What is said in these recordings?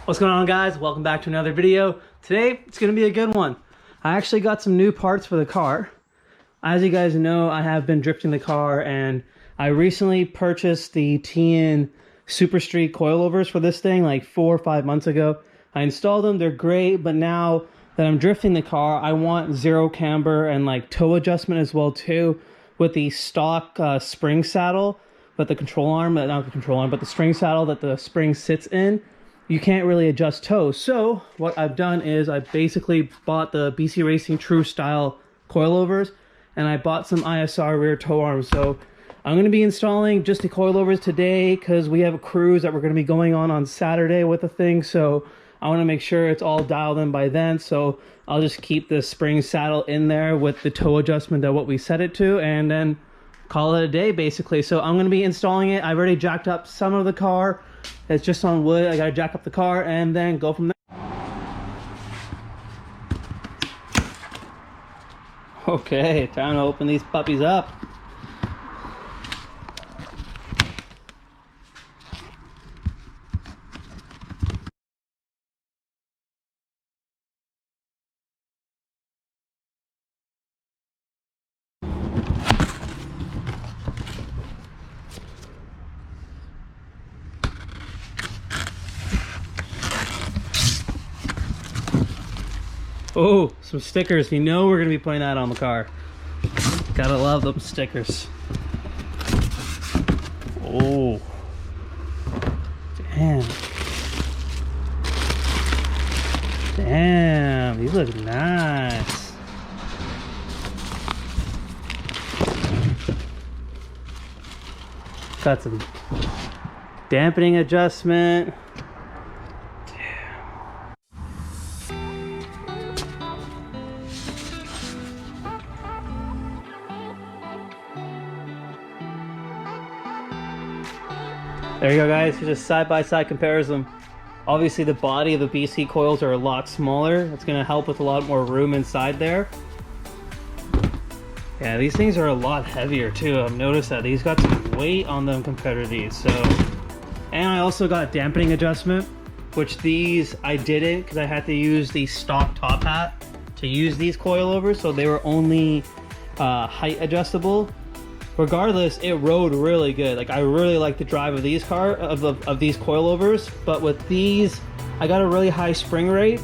What's going on, guys? Welcome back to another video. Today it's going to be a good one. I actually got some new parts for the car. As you guys know, I have been drifting the car, and I recently purchased the tein Super Street coilovers for this thing like 4 or 5 months ago. I installed them, they're great, but now that I'm drifting the car, I want zero camber and like toe adjustment as well too, with the stock spring saddle, but the control arm, not the control arm, but the spring saddle that the spring sits in. You can't really adjust toes. So what I've done is I basically bought the BC Racing True Style coilovers, and I bought some ISR rear toe arms. So I'm going to be installing just the coilovers today because we have a cruise that we're going to be going on Saturday with the thing. So I want to make sure it's all dialed in by then. So I'll just keep the spring saddle in there with the toe adjustment of what we set it to, and then call it a day basically. So I'm going to be installing it. I've already jacked up some of the car. It's just on wood. I got to jack up the car and then go from there. Okay, time to open these puppies up. Oh, some stickers. You know we're going to be putting that on the car. Gotta love them stickers. Oh. Damn. Damn, these look nice. Got some dampening adjustment. There you go, guys. Just side-by-side comparison. Obviously the body of the BC coils are a lot smaller. It's going to help with a lot more room inside there. Yeah, these things are a lot heavier too. I've noticed that these got some weight on them compared to these. So, and I also got dampening adjustment, which these I didn't because I had to use the stock top hat to use these coilovers, so they were only height adjustable. Regardless, it rode really good. Like, I really like the drive of these these coilovers, but with these I got a really high spring rate,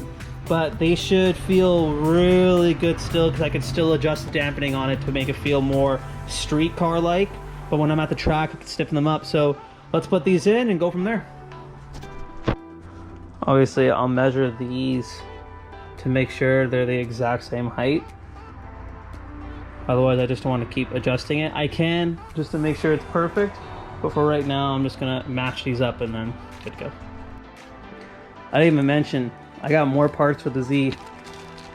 but they should feel really good still because I can still adjust the dampening on it to make it feel more street car like, but when I'm at the track I can stiffen them up. So let's put these in and go from there. Obviously I'll measure these to make sure they're the exact same height. Otherwise, I just don't want to keep adjusting it. I can, just to make sure it's perfect. But for right now, I'm just going to match these up and then good to go. I didn't even mention, I got more parts for the Z.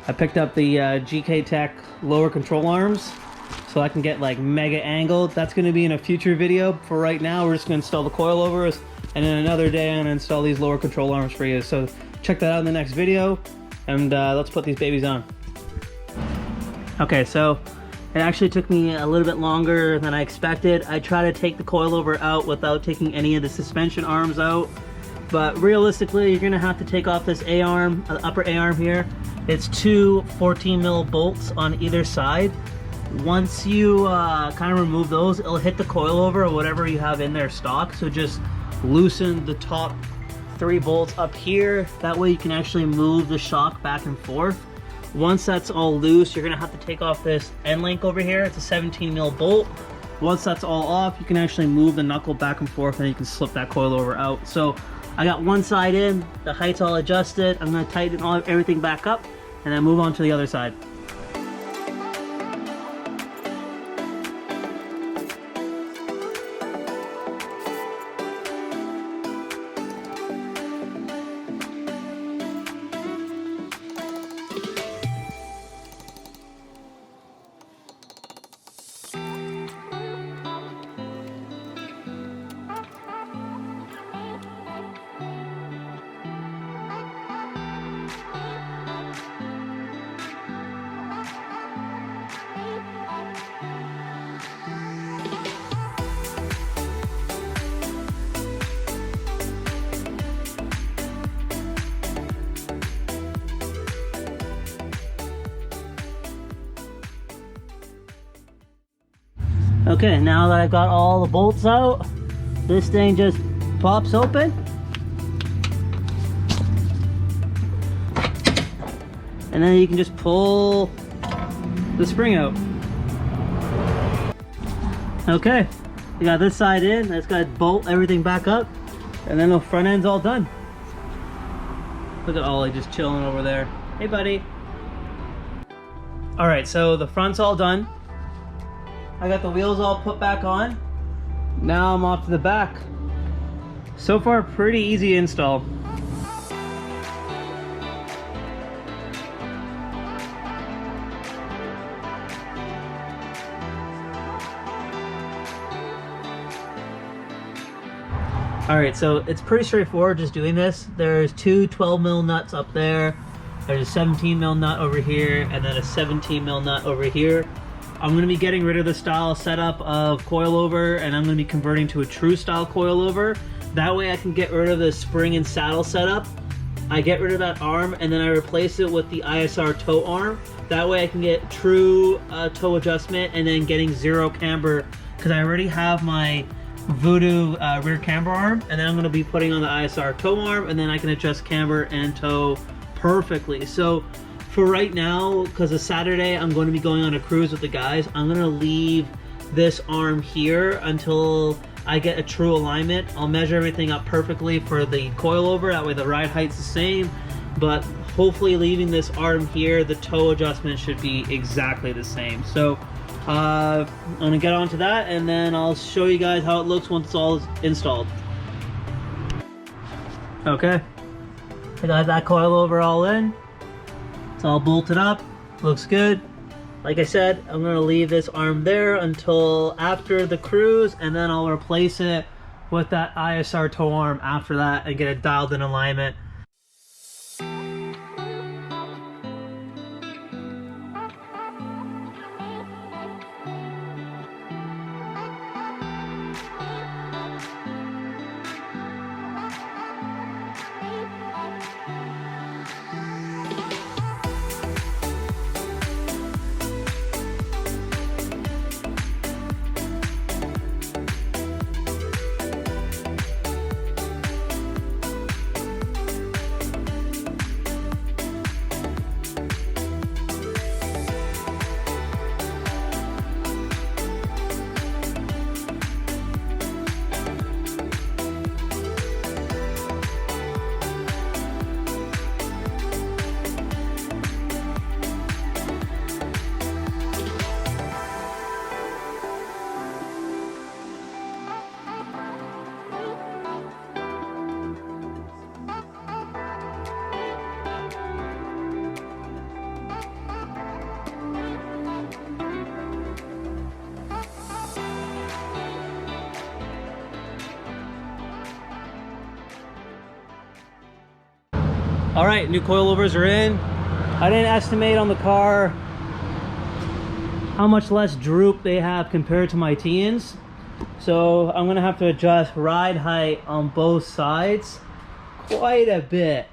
I picked up the GK Tech lower control arms, so I can get like mega angled. That's going to be in a future video. For right now, we're just going to install the coilovers. And then another day, I'm going to install these lower control arms for you. So check that out in the next video. And let's put these babies on. Okay, so it actually took me a little bit longer than I expected. I tried to take the coilover out without taking any of the suspension arms out, but realistically you're gonna have to take off this A-arm, the upper A-arm here. It's two 14 mil bolts on either side. Once you kind of remove those, it'll hit the coilover or whatever you have in there stock, so just loosen the top 3 bolts up here. That way you can actually move the shock back and forth. Once that's all loose, you're gonna have to take off this end link over here. It's a 17 mil bolt. Once that's all off, you can actually move the knuckle back and forth, and you can slip that coilover out. So I got one side in, the height's all adjusted. I'm gonna tighten everything back up and then move on to the other side. Okay, now that I've got all the bolts out, this thing just pops open. And then you can just pull the spring out. Okay, you got this side in, that's got to bolt everything back up, and then the front end's all done. Look at Ollie just chilling over there. Hey buddy. Alright, so the front's all done. I got the wheels all put back on. Now I'm off to the back. So far, pretty easy install. Alright, so it's pretty straightforward just doing this. There's two 12mm nuts up there. There's a 17mm nut over here, and then a 17mm nut over here. I'm going to be getting rid of the style setup of coilover, and I'm going to be converting to a true style coilover. That way I can get rid of the spring and saddle setup. I get rid of that arm, and then I replace it with the ISR toe arm. That way I can get true toe adjustment and then getting zero camber, because I already have my Voodoo rear camber arm, and then I'm going to be putting on the ISR toe arm, and then I can adjust camber and toe perfectly. So for right now, because it's Saturday, I'm going to be going on a cruise with the guys. I'm going to leave this arm here until I get a true alignment. I'll measure everything up perfectly for the coilover, that way the ride height's the same, but hopefully leaving this arm here, the toe adjustment should be exactly the same. So I'm gonna get onto that, and then I'll show you guys how it looks once it's all installed. Okay, I got that coilover all in. It's all bolted up, looks good. Like I said, I'm gonna leave this arm there until after the cruise, and then I'll replace it with that ISR toe arm after that and get it dialed in alignment. All right, new coilovers are in. I didn't estimate on the car how much less droop they have compared to my teins. So I'm gonna have to adjust ride height on both sides quite a bit.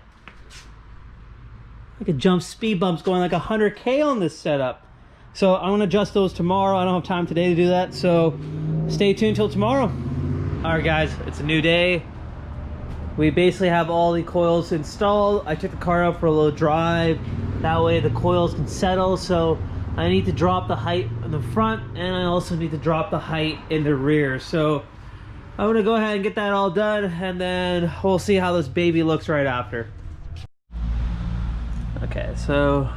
I could jump speed bumps going like 100K on this setup. So I'm gonna adjust those tomorrow. I don't have time today to do that, so stay tuned till tomorrow. All right guys, it's a new day. We basically have all the coils installed. I took the car out for a little drive. That way the coils can settle. So I need to drop the height in the front, and I also need to drop the height in the rear. So I'm gonna go ahead and get that all done, and then we'll see how this baby looks right after. Okay, so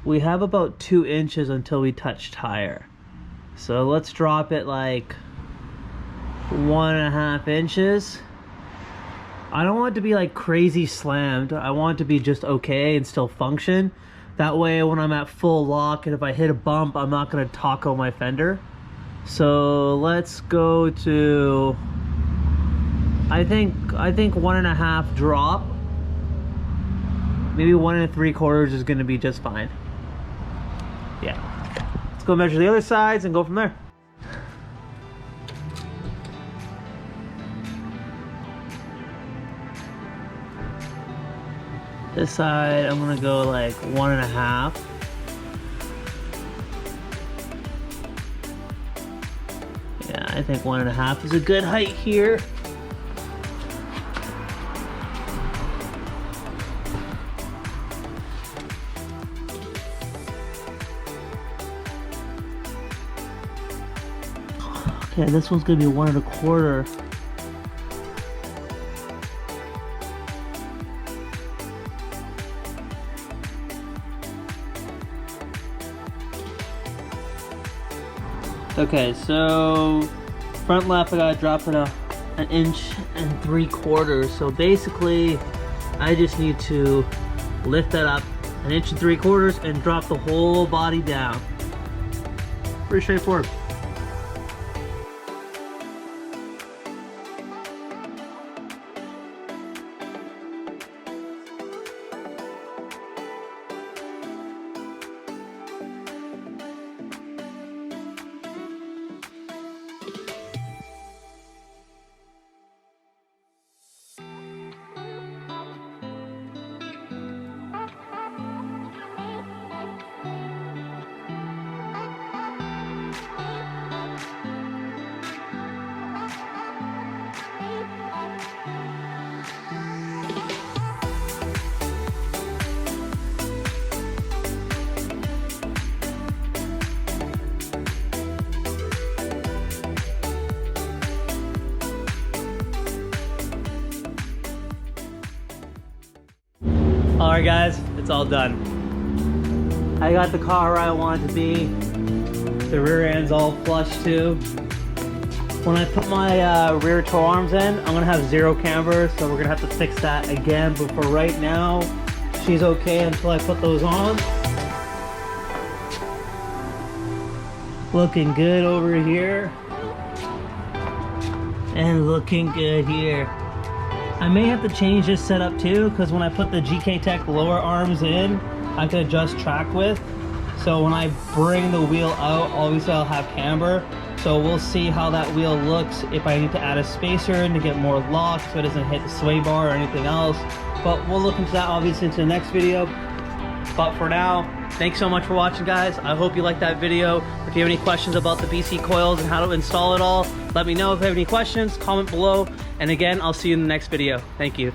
we have about 2 inches until we touch tire. So let's drop it like 1.5 inches. I don't want it to be like crazy slammed. I want it to be just okay and still function. That way when I'm at full lock and if I hit a bump, I'm not gonna taco my fender. So let's go to, I think 1.5 drop. Maybe 1 3/4 is gonna be just fine. Yeah, let's go measure the other sides and go from there. This side, I'm gonna go like 1.5. Yeah, I think 1.5 is a good height here. Okay, this one's gonna be 1.25. Okay, so front lap I gotta drop it 1.75 inches. So basically, I just need to lift that up 1.75 inches and drop the whole body down. Pretty straightforward. Alright guys, it's all done. I got the car where I want it to be. The rear end's all flush too. When I put my rear tow arms in, I'm gonna have 0 camber, so we're gonna have to fix that again. But for right now, she's okay until I put those on. Looking good over here. And looking good here. I may have to change this setup too, because when I put the GK Tech lower arms in, I can adjust track width. So when I bring the wheel out, obviously I'll have camber. So we'll see how that wheel looks, if I need to add a spacer in to get more lock so it doesn't hit the sway bar or anything else. But we'll look into that obviously into the next video. But for now, thanks so much for watching guys. I hope you liked that video. If you have any questions about the BC coils and how to install it all, let me know. If you have any questions, comment below. And again, I'll see you in the next video. Thank you.